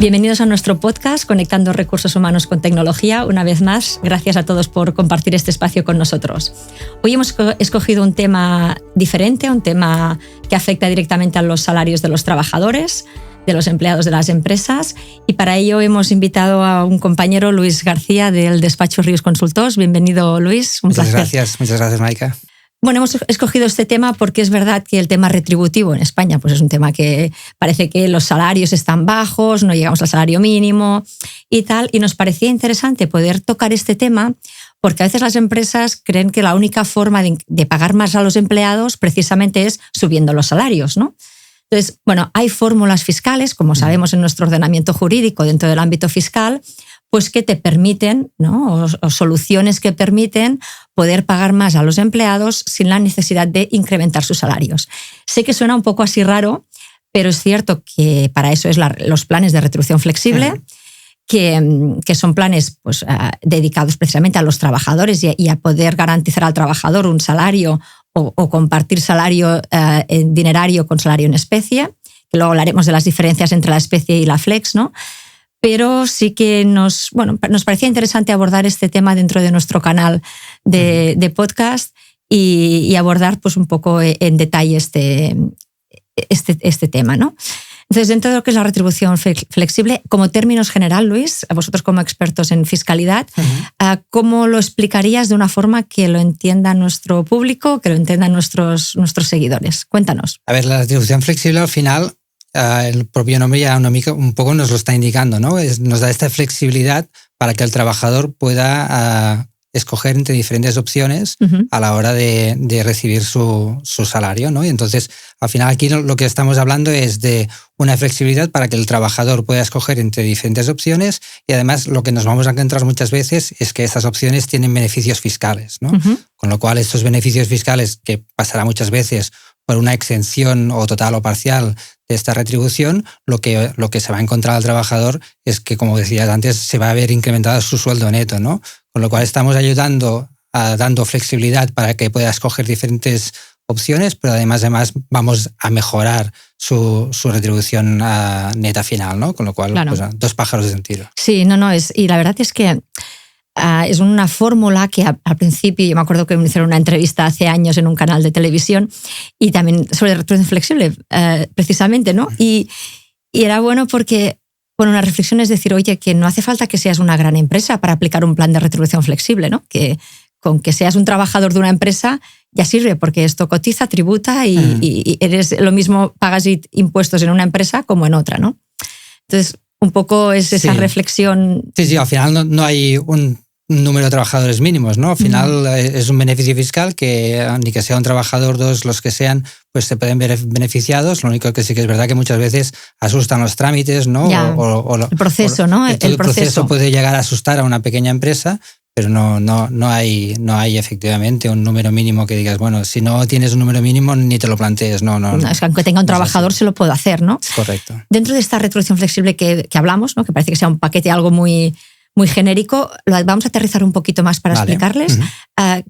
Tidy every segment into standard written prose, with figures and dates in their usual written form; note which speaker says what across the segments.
Speaker 1: Bienvenidos a nuestro podcast Conectando Recursos Humanos con Tecnología. Una vez más, gracias a todos por compartir este espacio con nosotros. Hoy hemos escogido un tema diferente, un tema que afecta directamente a los salarios de los trabajadores, de los empleados de las empresas, y para ello hemos invitado a un compañero, Luis García, del despacho Ríos Consultors. Bienvenido, Luis.
Speaker 2: Muchas gracias, Maika.
Speaker 1: Bueno, hemos escogido este tema porque es verdad que el tema retributivo en España pues es un tema que parece que los salarios están bajos, no llegamos al salario mínimo y tal, y nos parecía interesante poder tocar este tema porque a veces las empresas creen que la única forma de pagar más a los empleados precisamente es subiendo los salarios, ¿no? Entonces, bueno, hay fórmulas fiscales, como sabemos en nuestro ordenamiento jurídico dentro del ámbito fiscal, pues que te permiten, ¿no? o soluciones que permiten poder pagar más a los empleados sin la necesidad de incrementar sus salarios. Sé que suena un poco así raro, pero es cierto que para eso es los planes de retribución flexible, que son planes pues, dedicados precisamente a los trabajadores y a poder garantizar al trabajador un salario o compartir salario en dinerario con salario en especie, que luego hablaremos de las diferencias entre la especie y la flex, ¿no? Pero sí que nos parecía interesante abordar este tema dentro de nuestro canal de podcast y abordar pues, un poco en detalle este tema, ¿no? Entonces, dentro de lo que es la retribución flexible, como términos general, Luis, a vosotros como expertos en fiscalidad, ¿cómo lo explicarías de una forma que lo entienda nuestro público, que lo entiendan nuestros seguidores? Cuéntanos.
Speaker 2: A ver, la retribución flexible al final, el propio nombre ya un poco nos lo está indicando, ¿no? Nos da esta flexibilidad para que el trabajador pueda escoger entre diferentes opciones a la hora de recibir su salario, ¿no? Y entonces, al final aquí lo que estamos hablando es de una flexibilidad para que el trabajador pueda escoger entre diferentes opciones y además lo que nos vamos a encontrar muchas veces es que estas opciones tienen beneficios fiscales, ¿no? Con lo cual estos beneficios fiscales, que pasará muchas veces por una exención o total o parcial de esta retribución, lo que se va a encontrar al trabajador es que, como decías antes, se va a ver incrementado su sueldo neto, ¿no? Con lo cual estamos ayudando, dando flexibilidad para que pueda escoger diferentes opciones, pero además vamos a mejorar su retribución neta final, ¿no? Con lo cual, claro, pues, dos pájaros de un tiro.
Speaker 1: Sí, y la verdad es que es una fórmula que al principio, yo me acuerdo que me hicieron una entrevista hace años en un canal de televisión y también sobre retribución flexible, precisamente, ¿no? Y era bueno porque, bueno, una reflexión es decir, oye, que no hace falta que seas una gran empresa para aplicar un plan de retribución flexible, ¿no? Que con que seas un trabajador de una empresa ya sirve, porque esto cotiza, tributa y eres lo mismo, pagas impuestos en una empresa como en otra, ¿no? Entonces, un poco es esa reflexión.
Speaker 2: Sí, al final no hay un número de trabajadores mínimos, ¿no? Al final es un beneficio fiscal que ni que sea un trabajador, dos, los que sean, pues se pueden ver beneficiados. Lo único que sí que es verdad que muchas veces asustan los trámites, ¿no?
Speaker 1: El proceso, ¿no?
Speaker 2: El proceso puede llegar a asustar a una pequeña empresa, pero no hay efectivamente un número mínimo que digas, bueno, si no tienes un número mínimo ni te lo plantees. No.
Speaker 1: Es que aunque tenga un trabajador se lo puedo hacer, ¿no?
Speaker 2: Correcto.
Speaker 1: Dentro de esta retribución flexible que hablamos, ¿no? Que parece que sea un paquete algo muy genérico, lo vamos a aterrizar un poquito más para explicarles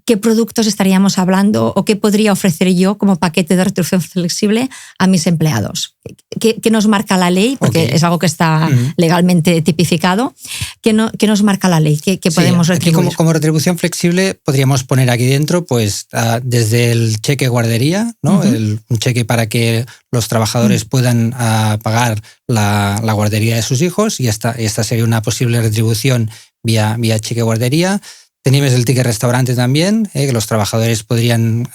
Speaker 1: qué productos estaríamos hablando o qué podría ofrecer yo como paquete de retribución flexible a mis empleados. ¿Qué nos marca la ley? Porque es algo que está legalmente tipificado. ¿Qué nos marca la ley? ¿Qué podemos retribuir?
Speaker 2: Aquí como retribución flexible podríamos poner aquí dentro pues desde el cheque guardería, ¿no? Un cheque para que los trabajadores puedan pagar la guardería de sus hijos y esta sería una posible retribución vía cheque guardería. Teníamos el ticket restaurante también, que los trabajadores podrían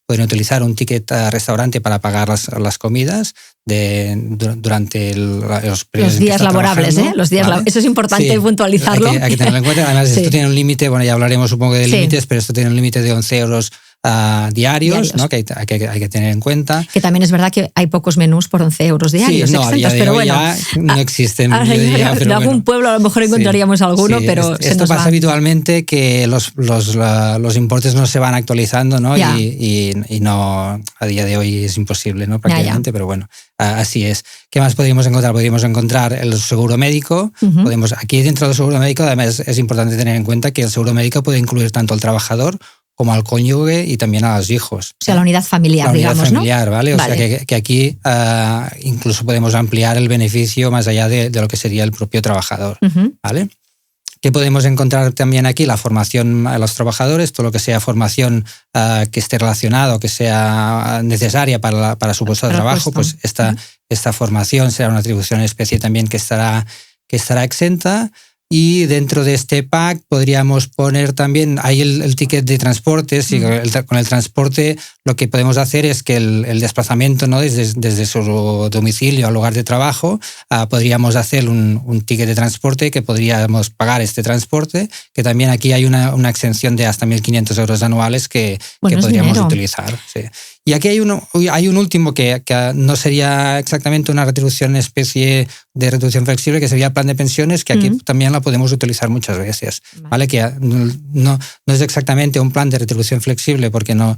Speaker 2: utilizar un ticket restaurante para pagar las comidas durante los periodos
Speaker 1: los días laborables, ¿vale? Eso es importante puntualizarlo.
Speaker 2: Hay que tenerlo en cuenta. Además, esto tiene un límite, bueno, ya hablaremos un poco de límites, pero esto tiene un límite de 11 euros diarios, ¿no? Que hay que tener en cuenta.
Speaker 1: Que también es verdad que hay pocos menús por 11 euros diarios exentos, pero bueno,
Speaker 2: ya no existen.
Speaker 1: En algún pueblo a lo mejor encontraríamos alguno, pero
Speaker 2: esto pasa habitualmente que los importes no se van actualizando, ¿no? Y no, a día de hoy es imposible, ¿no? Prácticamente, pero bueno, así es. ¿Qué más podríamos encontrar? Podríamos encontrar el seguro médico. Aquí dentro del seguro médico, además, es importante tener en cuenta que el seguro médico puede incluir tanto al trabajador como al cónyuge y también a los hijos.
Speaker 1: O sea, la unidad familiar, digamos,
Speaker 2: la unidad familiar,
Speaker 1: ¿no?
Speaker 2: ¿vale? O sea, que aquí incluso podemos ampliar el beneficio más allá de lo que sería el propio trabajador, ¿vale? ¿Qué podemos encontrar también aquí? La formación a los trabajadores, todo lo que sea formación que esté relacionado, que sea necesaria para su puesto de trabajo, pues esta formación será una atribución en especie también que estará exenta. Y dentro de este pack podríamos poner también ahí el ticket de transporte. Sí, con el transporte lo que podemos hacer es que el desplazamiento, ¿no? desde su domicilio al lugar de trabajo, podríamos hacer un ticket de transporte que podríamos pagar este transporte, que también aquí hay una exención de hasta 1.500 euros anuales que podríamos utilizar. Sí. Y aquí hay un último que no sería exactamente una retribución en especie de retribución flexible, que sería el plan de pensiones, que aquí también la podemos utilizar muchas veces, ¿vale? Que no es exactamente un plan de retribución flexible porque no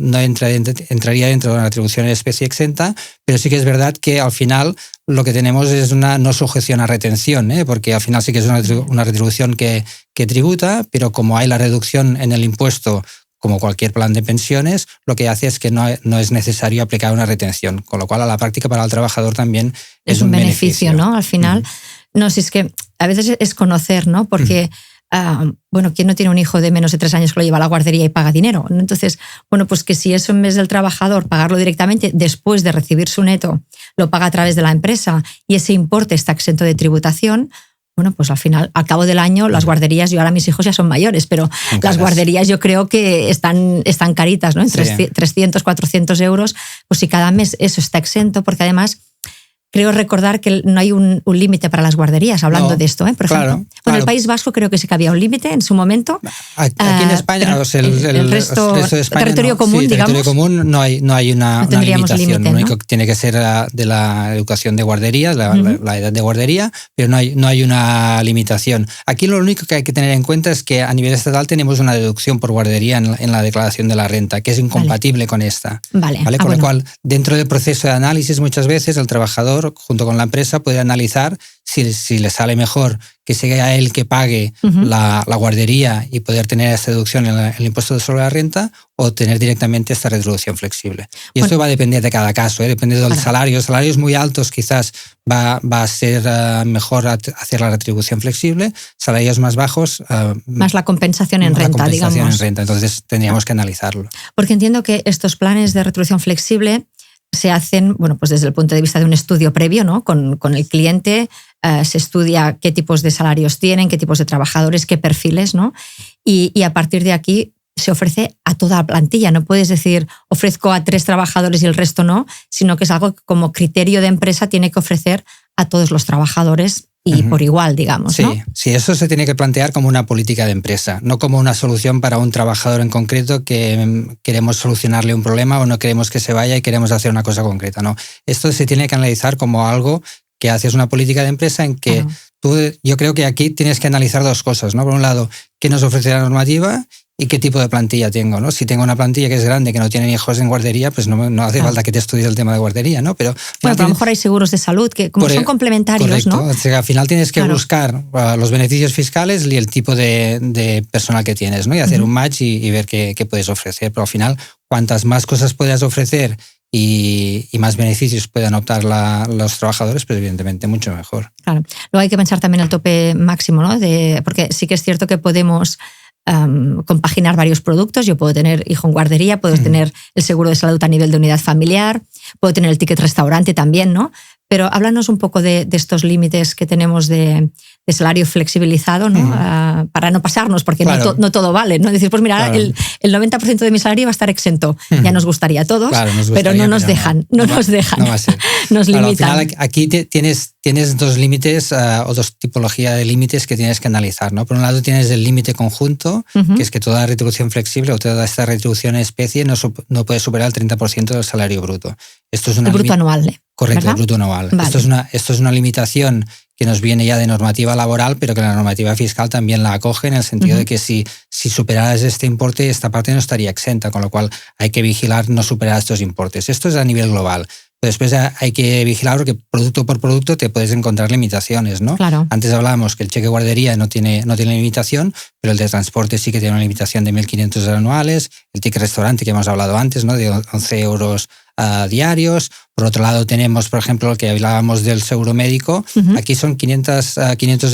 Speaker 2: entraría dentro de una retribución en especie exenta, pero sí que es verdad que al final lo que tenemos es una no sujeción a retención, porque al final sí que es una retribución que tributa, pero como hay la reducción en el impuesto como cualquier plan de pensiones, lo que hace es que no es necesario aplicar una retención, con lo cual a la práctica para el trabajador también es un beneficio,
Speaker 1: ¿no? Al final, no, si es que a veces es conocer, ¿no? Porque, ¿quién no tiene un hijo de menos de 3 años que lo lleva a la guardería y paga dinero? Entonces, pues que si eso en vez del trabajador pagarlo directamente después de recibir su neto, lo paga a través de la empresa y ese importe está exento de tributación, pues al final, al cabo del año, las guarderías, yo ahora mis hijos ya son mayores, pero las guarderías yo creo que están caritas, ¿no? En 300, 400 euros, pues si cada mes eso está exento, porque además creo recordar que no hay un límite para las guarderías, hablando de esto, por ejemplo. En el País Vasco creo que sí que había un límite en su momento.
Speaker 2: Aquí en España,
Speaker 1: el resto de España, territorio común, digamos.
Speaker 2: Territorio común no hay una limitación.
Speaker 1: Límite,
Speaker 2: lo único que tiene que ser de la educación de guarderías, la edad de guardería, pero no hay una limitación. Aquí lo único que hay que tener en cuenta es que a nivel estatal tenemos una deducción por guardería en la declaración de la renta, que es incompatible con esta.
Speaker 1: ¿Vale?
Speaker 2: Con lo cual, dentro del proceso de análisis, muchas veces el trabajador junto con la empresa puede analizar si le sale mejor que sea él que pague la guardería y poder tener esta deducción en el impuesto sobre la renta o tener directamente esta retribución flexible. Y esto va a depender de cada caso, depende del salario. Salarios muy altos quizás va a ser mejor hacer la retribución flexible, salarios más bajos...
Speaker 1: más la compensación en renta, digamos.
Speaker 2: Entonces tendríamos que analizarlo.
Speaker 1: Porque entiendo que estos planes de retribución flexible se hacen, pues desde el punto de vista de un estudio previo, ¿no? Con el cliente, se estudia qué tipos de salarios tienen, qué tipos de trabajadores, qué perfiles, ¿no? Y a partir de aquí se ofrece a toda la plantilla. No puedes decir, ofrezco a 3 trabajadores y el resto no, sino que es algo que como criterio de empresa tiene que ofrecer a todos los trabajadores y por igual, digamos, ¿no?
Speaker 2: Sí, eso se tiene que plantear como una política de empresa, no como una solución para un trabajador en concreto que queremos solucionarle un problema o no queremos que se vaya y queremos hacer una cosa concreta, no. Esto se tiene que analizar como algo que haces una política de empresa en que yo creo que aquí tienes que analizar 2 cosas, ¿no? Por un lado, ¿qué nos ofrece la normativa? ¿Y qué tipo de plantilla tengo? ¿No? Si tengo una plantilla que es grande, que no tienen hijos en guardería, pues no hace falta que te estudies el tema de guardería, ¿no? Pero
Speaker 1: a lo mejor hay seguros de salud que como son complementarios,
Speaker 2: correcto,
Speaker 1: ¿no?
Speaker 2: O sea, al final tienes que buscar los beneficios fiscales y el tipo de personal que tienes, ¿no? Y hacer un match y ver qué puedes ofrecer. Pero al final, cuantas más cosas puedas ofrecer y más beneficios puedan optar los trabajadores, pues evidentemente mucho mejor.
Speaker 1: Claro. Luego hay que pensar también el tope máximo, ¿no? Porque sí que es cierto que podemos compaginar varios productos. Yo puedo tener hijo en guardería, puedo tener el seguro de salud a nivel de unidad familiar, puedo tener el ticket restaurante también, ¿no? Pero háblanos un poco de estos límites que tenemos de salario flexibilizado, ¿no? Para no pasarnos, porque no todo vale, ¿no? Decir, pues mira, el 90% de mi salario va a estar exento. Ya nos gustaría a todos, pero no nos dejan. No va a ser. Nos limitan.
Speaker 2: Al final, aquí tienes 2 límites o 2 tipologías de límites que tienes que analizar, ¿no? Por un lado tienes el límite conjunto, que es que toda retribución flexible o toda esta retribución en especie no puede superar el 30% del salario bruto. Esto es el
Speaker 1: bruto anual.
Speaker 2: Correcto,
Speaker 1: ¿verdad?
Speaker 2: el bruto anual.
Speaker 1: Vale.
Speaker 2: Esto es una limitación que nos viene ya de normativa laboral, pero que la normativa fiscal también la acoge en el sentido de que si superaras este importe, esta parte no estaría exenta, con lo cual hay que vigilar no superar estos importes. Esto es a nivel global. Después hay que vigilar porque producto por producto te puedes encontrar limitaciones, ¿no?
Speaker 1: Claro.
Speaker 2: Antes hablábamos que el cheque guardería no tiene limitación, pero el de transporte sí que tiene una limitación de 1.500 anuales, el ticket restaurante que hemos hablado antes, ¿no? De 11 euros diarios. Por otro lado tenemos, por ejemplo, el que hablábamos del seguro médico. Aquí son 500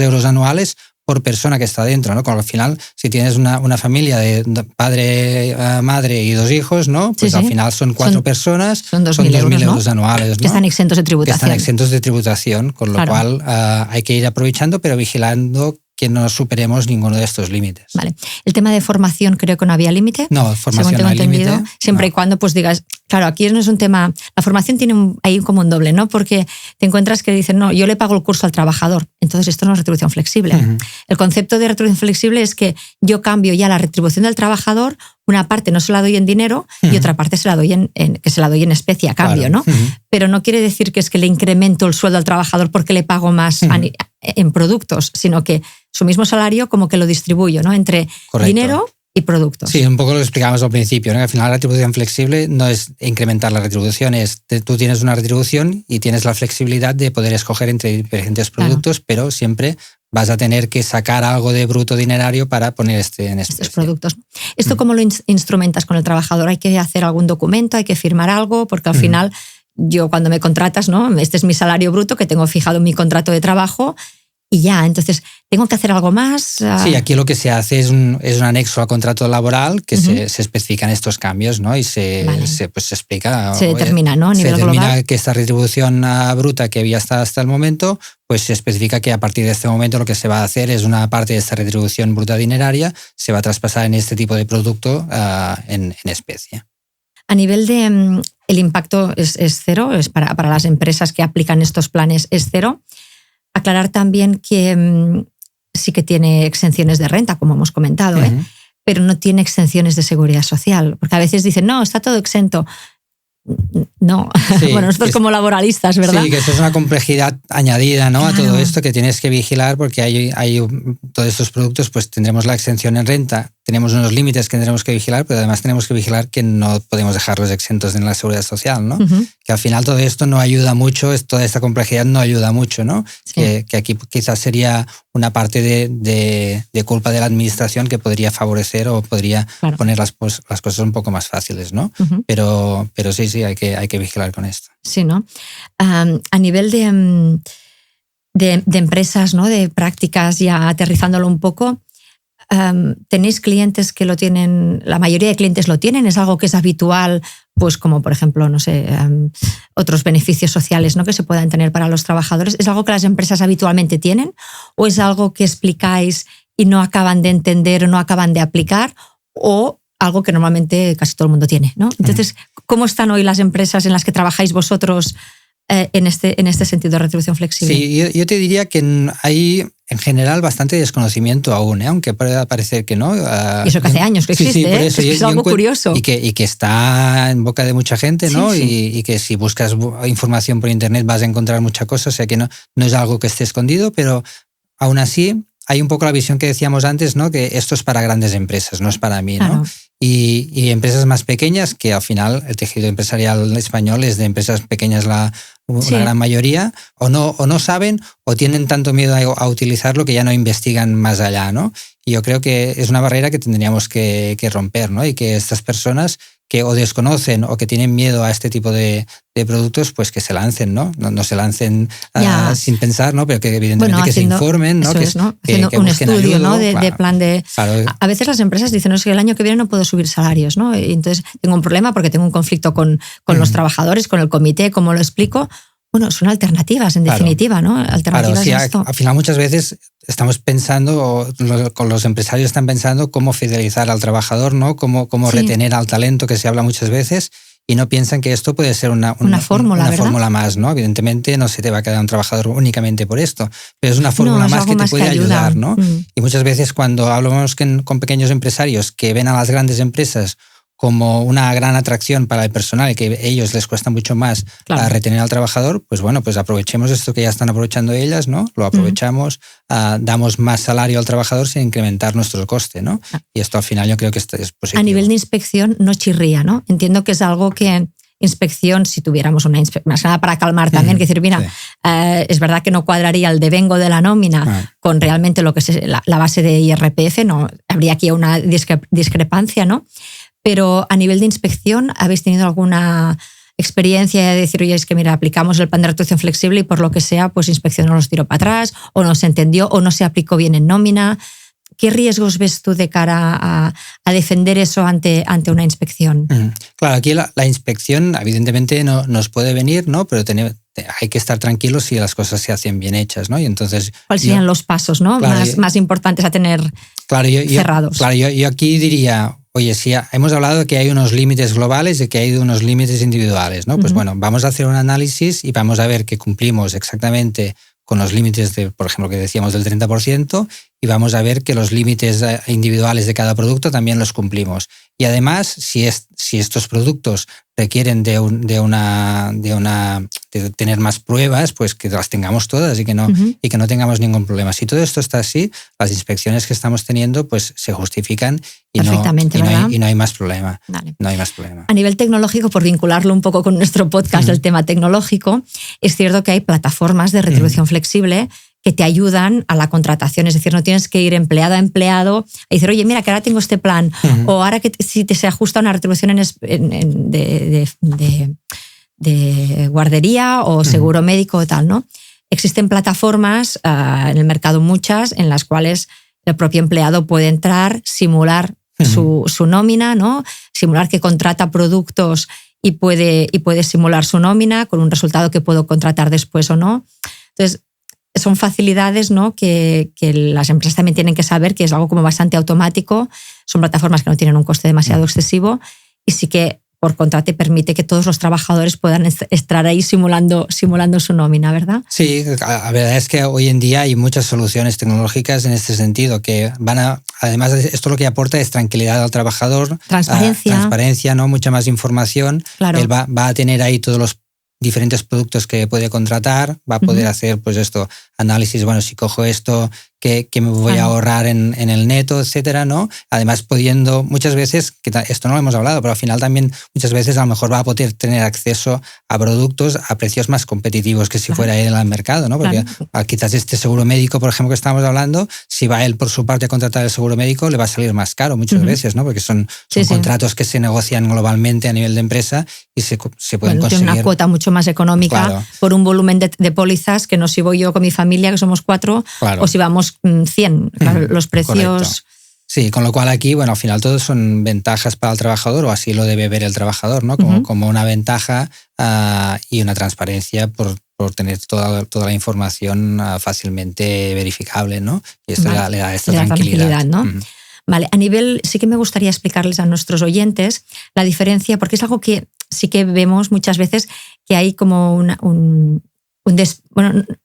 Speaker 2: euros anuales por persona que está dentro, ¿no? Con al final, si tienes una familia de padre, madre y 2 hijos, ¿no? Pues al final son 4 personas,
Speaker 1: son 2.000
Speaker 2: euros anuales, ¿no?
Speaker 1: Que están exentos de tributación.
Speaker 2: Que están exentos de tributación, con lo cual hay que ir aprovechando, pero vigilando que no superemos ninguno de estos límites.
Speaker 1: Vale. El tema de formación creo que no había límite.
Speaker 2: No, formación no hay límite.
Speaker 1: Siempre y cuando pues digas, claro, aquí no es un tema, la formación tiene ahí como un doble, ¿no? Porque te encuentras que dicen, no, yo le pago el curso al trabajador, entonces esto no es retribución flexible. El concepto de retribución flexible es que yo cambio ya la retribución del trabajador, una parte no se la doy en dinero y otra parte se la doy en especie a cambio, ¿no? Pero no quiere decir que es que le incremento el sueldo al trabajador porque le pago más en productos, sino que su mismo salario como que lo distribuyo, ¿no? Entre dinero y productos.
Speaker 2: Sí, un poco lo explicábamos al principio, ¿no? Al final la retribución flexible no es incrementar la retribución, tú tienes una retribución y tienes la flexibilidad de poder escoger entre diferentes productos, pero siempre vas a tener que sacar algo de bruto dinerario para poner en
Speaker 1: estos productos. ¿Esto cómo lo instrumentas con el trabajador? ¿Hay que hacer algún documento? ¿Hay que firmar algo? Porque al final, yo cuando me contratas, ¿no? Este es mi salario bruto que tengo fijado en mi contrato de trabajo y ya, entonces, ¿tengo que hacer algo más?
Speaker 2: Sí, aquí lo que se hace es un anexo al contrato laboral que se especifican estos cambios, ¿no? Y se explica.
Speaker 1: Se determina, ¿no? A nivel global.
Speaker 2: Se determina que esta retribución bruta que había estado hasta el momento, pues se especifica que a partir de este momento lo que se va a hacer es una parte de esta retribución bruta dineraria se va a traspasar en este tipo de producto en especie.
Speaker 1: A nivel de el impacto es cero, es para las empresas que aplican estos planes es cero. Aclarar también que sí que tiene exenciones de renta, como hemos comentado, pero no tiene exenciones de seguridad social, porque a veces dicen, no, está todo exento. No, sí, bueno, nosotros como laboralistas, ¿verdad?
Speaker 2: Sí, que eso es una complejidad añadida, ¿no? Claro. A todo esto que tienes que vigilar porque hay todos estos productos, pues tendremos la exención en renta, tenemos unos límites que tendremos que vigilar, pero además tenemos que vigilar que no podemos dejarlos exentos en la seguridad social, ¿no? Que al final todo esto no ayuda mucho, toda esta complejidad no ayuda mucho, ¿no? Sí. Que aquí quizás sería una parte de culpa de la administración que podría favorecer o podría poner las cosas un poco más fáciles, ¿no? Pero sí, hay que vigilar con esto.
Speaker 1: Sí, ¿no? A nivel de empresas, ¿no? De prácticas, ya aterrizándolo un poco, ¿tenéis clientes que lo tienen? La mayoría de clientes lo tienen, es algo que es habitual, pues como por ejemplo, no sé, otros beneficios sociales, ¿no? Que se puedan tener para los trabajadores. ¿Es algo que las empresas habitualmente tienen? ¿O es algo que explicáis y no acaban de entender o no acaban de aplicar? ¿O algo que normalmente casi todo el mundo tiene, ¿no? Entonces, ¿cómo están hoy las empresas en las que trabajáis vosotros en este sentido de retribución flexible?
Speaker 2: Sí, yo te diría que hay en general bastante desconocimiento aún, aunque pueda parecer que no.
Speaker 1: Y eso que hace años que existe,
Speaker 2: sí, por eso,
Speaker 1: es algo curioso.
Speaker 2: Y que está en boca de mucha gente, ¿no? Sí. Y que si buscas información por internet vas a encontrar muchas cosas, o sea que no es algo que esté escondido, pero aún así hay un poco la visión que decíamos antes, ¿no? Que esto es para grandes empresas, no es para mí, ¿no? Claro. Y empresas más pequeñas, que al final el tejido empresarial español es de empresas pequeñas una gran mayoría, o no saben o tienen tanto miedo a utilizarlo que ya no investigan más allá, ¿no? Y yo creo que es una barrera que tendríamos que romper, ¿no? Y que estas personas que o desconocen o que tienen miedo a este tipo de productos, pues que se lancen, ¿no? No se lancen sin pensar, ¿no? Pero que evidentemente que se informen, ¿no?
Speaker 1: Haciendo un estudio, ayuda, ¿no? De plan de... Claro. A veces las empresas dicen, no, es que el año que viene no puedo subir salarios, ¿no? Y entonces tengo un problema porque tengo un conflicto con los trabajadores, con el comité, ¿cómo lo explico? Bueno, son alternativas, en definitiva, ¿no? Alternativas
Speaker 2: sí, al final muchas veces estamos pensando, con los empresarios están pensando cómo fidelizar al trabajador, ¿no? Cómo retener al talento, que se habla muchas veces, y no piensan que esto puede ser una fórmula más, ¿no? Evidentemente no se te va a quedar un trabajador únicamente por esto, pero es una fórmula más que te puede ayudar, ¿no? Y muchas veces cuando hablamos con pequeños empresarios que ven a las grandes empresas como una gran atracción para el personal y que a ellos les cuesta mucho más retener al trabajador, pues bueno, pues aprovechemos esto que ya están aprovechando ellas, ¿no? Lo aprovechamos, damos más salario al trabajador sin incrementar nuestro coste, ¿no? Y esto al final yo creo que esto es positivo.
Speaker 1: A nivel de inspección no chirría, ¿no? Entiendo que es algo que inspección, si tuviéramos una inspección, más nada para calmar también, que decir, mira, sí. Es verdad que no cuadraría el devengo de la nómina con realmente lo que es la base de IRPF, no, habría aquí una discrepancia, ¿no? Pero a nivel de inspección, ¿habéis tenido alguna experiencia de decir, oye, es que mira, aplicamos el plan de retribución flexible y por lo que sea, pues inspección no los tiró para atrás, o no se entendió, o no se aplicó bien en nómina? ¿Qué riesgos ves tú de cara a defender eso ante una inspección?
Speaker 2: Claro, aquí la inspección evidentemente no nos puede venir, ¿no? Pero hay que estar tranquilos si las cosas se hacen bien hechas, ¿no? Y entonces,
Speaker 1: ¿cuáles serían los pasos, ¿no? Claro, más importantes a tener cerrados?
Speaker 2: Yo aquí diría, oye, si hemos hablado de que hay unos límites globales y que hay unos límites individuales, ¿no? Pues bueno, vamos a hacer un análisis y vamos a ver que cumplimos exactamente con los límites, por ejemplo, que decíamos del 30%, y vamos a ver que los límites individuales de cada producto también los cumplimos. Y además, si estos productos requieren de tener más pruebas, pues que las tengamos todas y que no tengamos ningún problema. Si todo esto está así, las inspecciones que estamos teniendo pues se justifican y no hay más problema.
Speaker 1: Vale.
Speaker 2: No hay más problema.
Speaker 1: A nivel tecnológico, por vincularlo un poco con nuestro podcast del tema tecnológico, es cierto que hay plataformas de retribución flexible que te ayudan a la contratación, es decir, no tienes que ir empleado a empleado a decir, oye, mira, que ahora tengo este plan, o ahora que si te se ajusta una retribución de guardería o seguro médico o tal, ¿no? Existen plataformas en el mercado, muchas, en las cuales el propio empleado puede entrar, simular su nómina, ¿no? Simular que contrata productos y puede simular su nómina con un resultado que puedo contratar después o no. Entonces, son facilidades, ¿no? que las empresas también tienen que saber que es algo como bastante automático. Son plataformas que no tienen un coste demasiado excesivo y sí que por contrato permite que todos los trabajadores puedan estar ahí simulando su nómina, ¿verdad?
Speaker 2: Sí, la verdad es que hoy en día hay muchas soluciones tecnológicas en este sentido que además esto lo que aporta es tranquilidad al trabajador, transparencia, ¿no? Mucha más información.
Speaker 1: Claro.
Speaker 2: Él va a tener ahí todos los diferentes productos que puede contratar, va a poder hacer pues esto, análisis, bueno, si cojo esto, ¿qué me voy a ahorrar en el neto, etcétera, ¿no? Además, pudiendo muchas veces, que esto no lo hemos hablado, pero al final también muchas veces a lo mejor va a poder tener acceso a productos a precios más competitivos que si fuera él al mercado, ¿no? Porque quizás este seguro médico, por ejemplo, que estamos hablando, si va él por su parte a contratar el seguro médico, le va a salir más caro muchas veces, ¿no? Porque son contratos que se negocian globalmente a nivel de empresa y se pueden conseguir.
Speaker 1: Tiene una cuota mucho más económica por un volumen de pólizas que no si voy yo con mi familia, que somos 4, o si vamos 100, los precios.
Speaker 2: Correcto. Sí, con lo cual aquí, bueno, al final todo son ventajas para el trabajador, o así lo debe ver el trabajador, ¿no? Como una ventaja y una transparencia por tener toda la información fácilmente verificable, ¿no? Y esto le da esta tranquilidad,
Speaker 1: ¿no? Vale, a nivel, sí que me gustaría explicarles a nuestros oyentes la diferencia, porque es algo que sí que vemos muchas veces que hay como un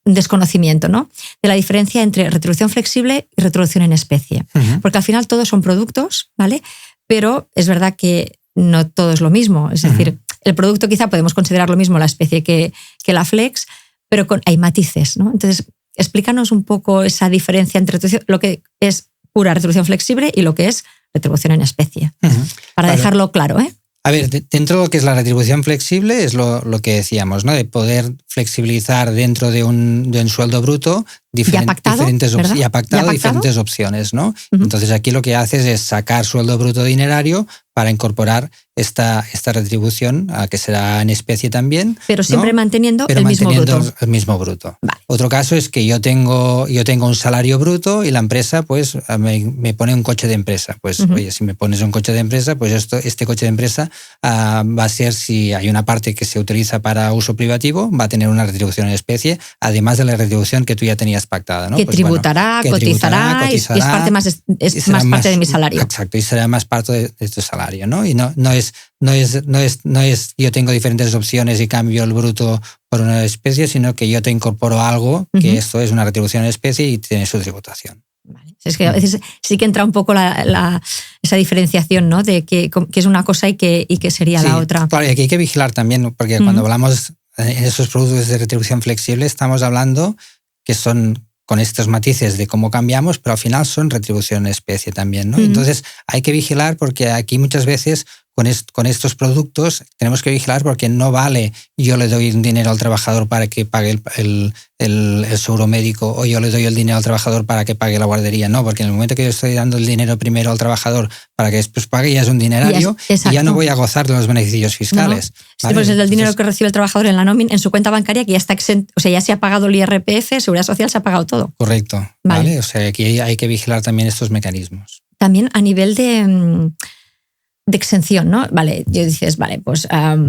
Speaker 1: desconocimiento, ¿no? De la diferencia entre retribución flexible y retribución en especie. Porque al final todos son productos, ¿vale? Pero es verdad que no todo es lo mismo. Es decir, el producto quizá podemos considerar lo mismo la especie que la flex, pero hay matices, ¿no? Entonces, explícanos un poco esa diferencia entre lo que es pura retribución flexible y lo que es retribución en especie. Para dejarlo claro, ¿eh?
Speaker 2: A ver, dentro de lo que es la retribución flexible es lo que decíamos, ¿no? De poder flexibilizar dentro de un sueldo bruto diferentes opciones, ¿no? Entonces aquí lo que haces es sacar sueldo bruto dineario para incorporar esta retribución, que será en especie también.
Speaker 1: Pero siempre, ¿no? manteniendo el
Speaker 2: mismo bruto.
Speaker 1: Vale.
Speaker 2: Otro caso es que yo tengo un salario bruto y la empresa pues me pone un coche de empresa. Pues oye, si me pones un coche de empresa, pues este coche de empresa va a ser, si hay una parte que se utiliza para uso privativo, va a tener una retribución en especie, además de la retribución que tú ya tenías pactada, ¿no?
Speaker 1: Que pues cotizará, y es parte de mi salario.
Speaker 2: Exacto, y será más parte de tu salario, ¿no? Y no es yo tengo diferentes opciones y cambio el bruto por una especie, sino que yo te incorporo algo que esto es una retribución en especie y tiene su tributación.
Speaker 1: Vale. Es que a veces sí que entra un poco esa diferenciación, ¿no? De que es una cosa y que sería la otra.
Speaker 2: Claro, y aquí hay que vigilar también, porque cuando hablamos en esos productos de retribución flexible, estamos hablando que son con estos matices de cómo cambiamos, pero al final son retribución en especie también, ¿no? Entonces hay que vigilar porque aquí muchas veces con estos productos tenemos que vigilar porque no vale yo le doy un dinero al trabajador para que pague el seguro médico o yo le doy el dinero al trabajador para que pague la guardería. No, porque en el momento que yo estoy dando el dinero primero al trabajador para que después pague, ya es un dinerario y ya no voy a gozar de los beneficios fiscales.
Speaker 1: No. ¿Vale? Pues es el dinero que recibe el trabajador en la nómina, en su cuenta bancaria, que ya está exento, o sea, ya se ha pagado el IRPF, Seguridad Social, se ha pagado todo.
Speaker 2: Correcto. ¿Vale? O sea, aquí hay que vigilar también estos mecanismos.
Speaker 1: También a nivel de exención, ¿no? Vale, yo dices, vale, pues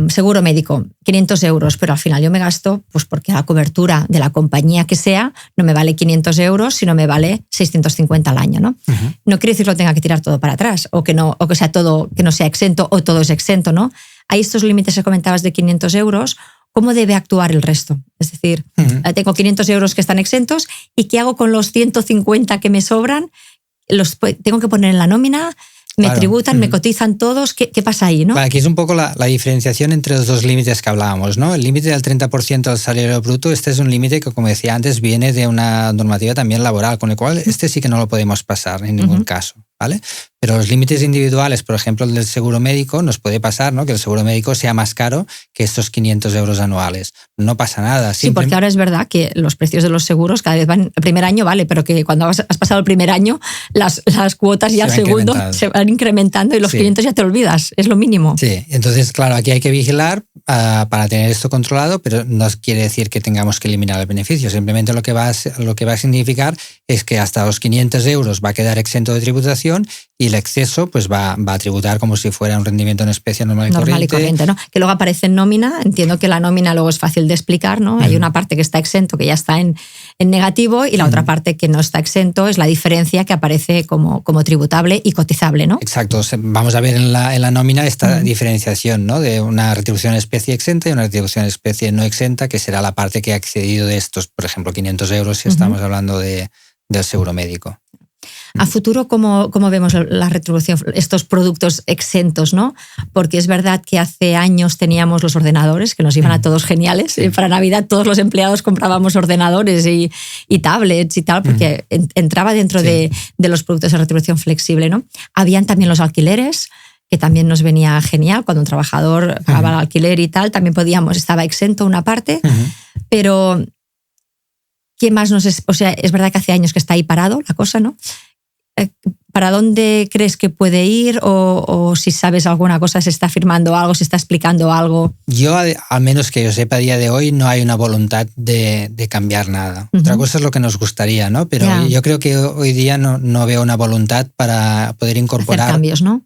Speaker 1: seguro médico, 500 euros, pero al final yo me gasto, pues porque la cobertura de la compañía que sea no me vale 500 euros, sino me vale 650 al año, ¿no? Uh-huh. No quiere decir que lo tenga que tirar todo para atrás o que sea todo, que no sea exento o todo es exento, ¿no? Hay estos límites que comentabas de 500 euros, ¿cómo debe actuar el resto? Es decir, tengo 500 euros que están exentos y ¿qué hago con los 150 que me sobran? ¿Los tengo que poner en la nómina? ¿Me tributan, me cotizan todos? ¿Qué pasa ahí, no?
Speaker 2: Aquí es un poco la diferenciación entre los dos límites que hablábamos, ¿no? El límite del 30% del salario bruto, este es un límite que, como decía antes, viene de una normativa también laboral, con el cual este sí que no lo podemos pasar en ningún caso, ¿vale? Pero los límites individuales, por ejemplo, el del seguro médico, nos puede pasar, ¿no? Que el seguro médico sea más caro que estos 500 euros anuales. No pasa nada.
Speaker 1: Sí, porque ahora es verdad que los precios de los seguros cada vez van... El primer año vale, pero que cuando has pasado el primer año, las cuotas ya al segundo se van incrementando y los 500 ya te olvidas. Es lo mínimo.
Speaker 2: Sí, entonces, claro, aquí hay que vigilar para tener esto controlado, pero no quiere decir que tengamos que eliminar el beneficio. Simplemente lo que va a significar es que hasta los 500 euros va a quedar exento de tributación y el exceso pues va a tributar como si fuera un rendimiento en especie normal y corriente,
Speaker 1: ¿no? Que luego aparece en nómina. Entiendo que la nómina luego es fácil de explicar, ¿no? Hay una parte que está exento, que ya está en negativo, y la otra parte que no está exento es la diferencia que aparece como tributable y cotizable, ¿no?
Speaker 2: Exacto. Vamos a ver en la nómina esta diferenciación, ¿no? De una retribución en especie exenta y una retribución en especie no exenta, que será la parte que ha excedido de estos, por ejemplo, 500 euros si estamos hablando del seguro médico.
Speaker 1: A futuro, ¿cómo vemos la retribución, estos productos exentos, ¿no? Porque es verdad que hace años teníamos los ordenadores que nos iban a todos geniales. Sí. Para Navidad todos los empleados comprábamos ordenadores y tablets y tal, porque entraba dentro de los productos de retribución flexible, ¿no? Habían también los alquileres, que también nos venía genial. Cuando un trabajador pagaba el alquiler y tal, también estaba exento una parte, pero ¿qué más o sea, es verdad que hace años que está ahí parado la cosa, ¿no? ¿Para dónde crees que puede ir? O si sabes alguna cosa, se está firmando algo, se está explicando algo.
Speaker 2: Yo, al menos que yo sepa, a día de hoy no hay una voluntad de cambiar nada. Otra cosa es lo que nos gustaría, ¿no? Pero yo creo que hoy día no veo una voluntad para poder incorporar
Speaker 1: hacer cambios, ¿no?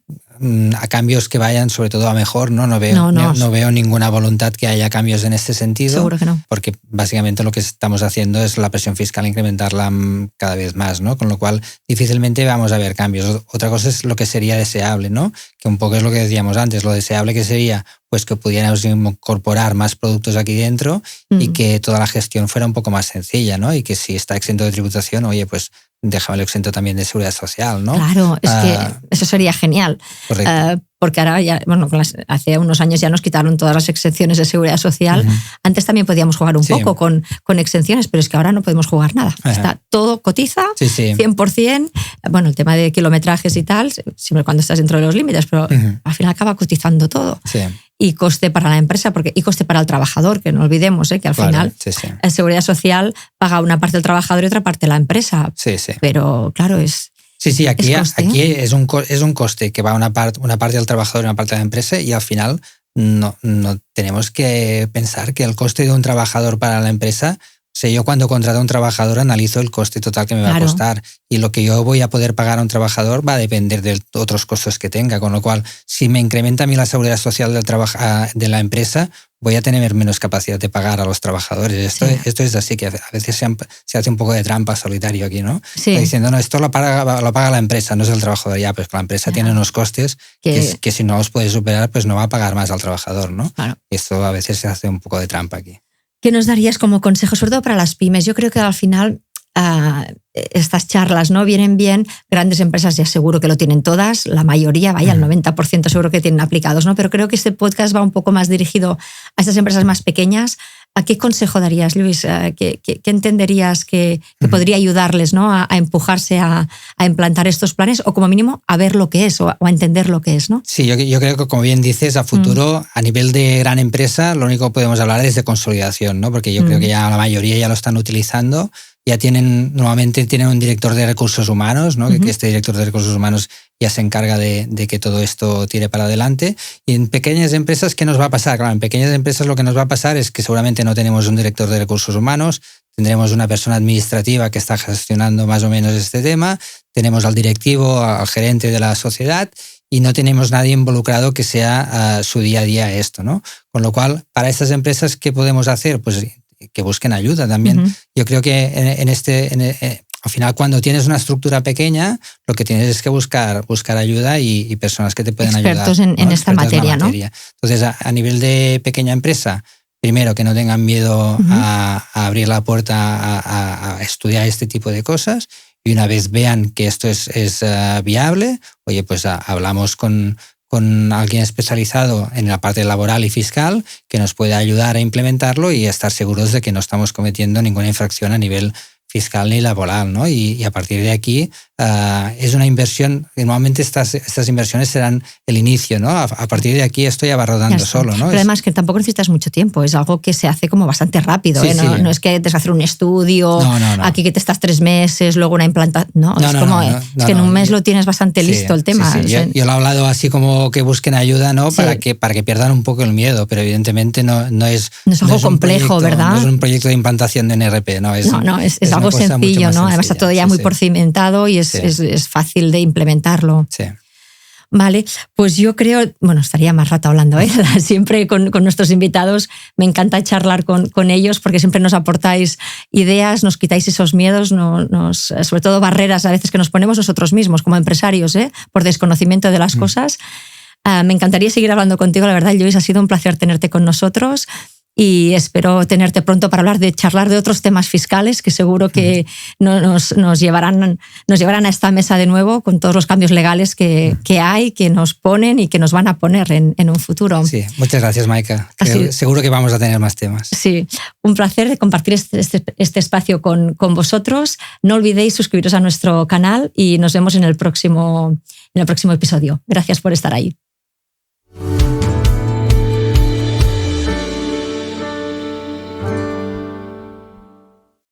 Speaker 2: A cambios que vayan sobre todo a mejor, ¿no? No veo ninguna voluntad que haya cambios en este sentido.
Speaker 1: Seguro que no.
Speaker 2: Porque básicamente lo que estamos haciendo es la presión fiscal incrementarla cada vez más, ¿no? Con lo cual difícilmente vamos a ver cambios. Otra cosa es lo que sería deseable, ¿no? Que un poco es lo que decíamos antes, lo deseable que sería pues que pudiéramos incorporar más productos aquí dentro y que toda la gestión fuera un poco más sencilla, ¿no? Y que si está exento de tributación, oye, pues déjamelo exento también de seguridad social, ¿no?
Speaker 1: Claro, es que eso sería genial.
Speaker 2: Correcto.
Speaker 1: Porque ahora ya, bueno, hace unos años ya nos quitaron todas las exenciones de seguridad social. Antes también podíamos jugar un poco con exenciones, pero es que ahora no podemos jugar nada. Está todo cotiza, 100%. Bueno, el tema de kilometrajes y tal, siempre cuando estás dentro de los límites, pero al final acaba cotizando todo.
Speaker 2: Sí.
Speaker 1: Y coste para la empresa y coste para el trabajador, que no olvidemos que al final la seguridad social paga una parte del trabajador y otra parte la empresa.
Speaker 2: Sí.
Speaker 1: Pero claro, es...
Speaker 2: Sí, aquí es un coste que va a una parte del trabajador y una parte de la empresa, y al final no tenemos que pensar que el coste de un trabajador para la empresa, o sea, yo cuando contrato a un trabajador analizo el coste total que me va a costar, y lo que yo voy a poder pagar a un trabajador va a depender de otros costos que tenga, con lo cual si me incrementa a mí la seguridad social de la empresa, voy a tener menos capacidad de pagar a los trabajadores. Esto es así, que a veces se hace un poco de trampa solitario aquí, ¿no?
Speaker 1: Sí.
Speaker 2: Está diciendo, no, esto lo paga la empresa, no es el trabajador. Ya, pues la empresa tiene unos costes que si no los puede superar, pues no va a pagar más al trabajador, ¿no?
Speaker 1: Claro.
Speaker 2: Esto a veces se hace un poco de trampa aquí.
Speaker 1: ¿Qué nos darías como consejo, sobre todo para las pymes? Yo creo que al final estas charlas no vienen bien. Grandes empresas ya seguro que lo tienen todas, la mayoría, el 90% seguro que tienen aplicados, ¿no? Pero creo que este podcast va un poco más dirigido a estas empresas más pequeñas. ¿A qué consejo darías, Luis? ¿Qué entenderías que podría ayudarles, ¿no? a empujarse a implantar estos planes o como mínimo a ver lo que es o a entender lo que es, ¿no?
Speaker 2: Sí, yo creo que como bien dices, a futuro, a nivel de gran empresa, lo único que podemos hablar es de consolidación, ¿no? Porque yo creo que ya la mayoría ya lo están utilizando. Ya normalmente tienen un director de recursos humanos, ¿no? Que este director de recursos humanos ya se encarga de que todo esto tire para adelante. Y en pequeñas empresas, ¿qué nos va a pasar? Claro, en pequeñas empresas lo que nos va a pasar es que seguramente no tenemos un director de recursos humanos, tendremos una persona administrativa que está gestionando más o menos este tema, tenemos al directivo, al gerente de la sociedad y no tenemos nadie involucrado que sea su día a día esto, ¿no? Con lo cual, para estas empresas, ¿qué podemos hacer? Pues que busquen ayuda también. Yo creo que al final, cuando tienes una estructura pequeña, lo que tienes es que buscar ayuda y personas que te pueden
Speaker 1: expertos
Speaker 2: ayudar.
Speaker 1: en esta materia, ¿no?
Speaker 2: Entonces, a nivel de pequeña empresa, primero que no tengan miedo a abrir la puerta a estudiar este tipo de cosas, y una vez vean que esto es viable, oye, pues hablamos con alguien especializado en la parte laboral y fiscal que nos pueda ayudar a implementarlo y estar seguros de que no estamos cometiendo ninguna infracción a nivel fiscal ni laboral, ¿no? Y a partir de aquí es una inversión, normalmente estas inversiones serán el inicio, ¿no? A partir de aquí esto ya va rodando solo, ¿no?
Speaker 1: Pero además que tampoco necesitas mucho tiempo, es algo que se hace como bastante rápido,
Speaker 2: sí,
Speaker 1: ¿eh? No, no es que tienes que hacer un estudio, aquí que te estás 3 meses, luego una implantación, es que en un mes lo tienes bastante listo el tema.
Speaker 2: Sí. Yo lo he hablado así como que busquen ayuda, ¿no? Para que pierdan un poco el miedo, pero evidentemente no es
Speaker 1: algo complejo, ¿verdad?
Speaker 2: No es un proyecto de implantación de NRP, ¿no? Es
Speaker 1: algo sencillo, ¿no? Además está todo ya muy porcimentado y es fácil de implementarlo.
Speaker 2: Sí.
Speaker 1: Vale, pues yo creo, estaría más rato hablando, ¿eh? Siempre con nuestros invitados me encanta charlar con ellos porque siempre nos aportáis ideas, nos quitáis esos miedos, sobre todo barreras a veces que nos ponemos nosotros mismos como empresarios, por desconocimiento de las cosas. Me encantaría seguir hablando contigo, la verdad, Lluís, ha sido un placer tenerte con nosotros. Y espero tenerte pronto para charlar de otros temas fiscales que seguro que nos llevarán a esta mesa de nuevo con todos los cambios legales que hay, que nos ponen y que nos van a poner en un futuro.
Speaker 2: Sí, muchas gracias, Maika. Seguro que vamos a tener más temas.
Speaker 1: Sí, un placer de compartir este espacio con vosotros. No olvidéis suscribiros a nuestro canal y nos vemos en el próximo episodio. Gracias por estar ahí.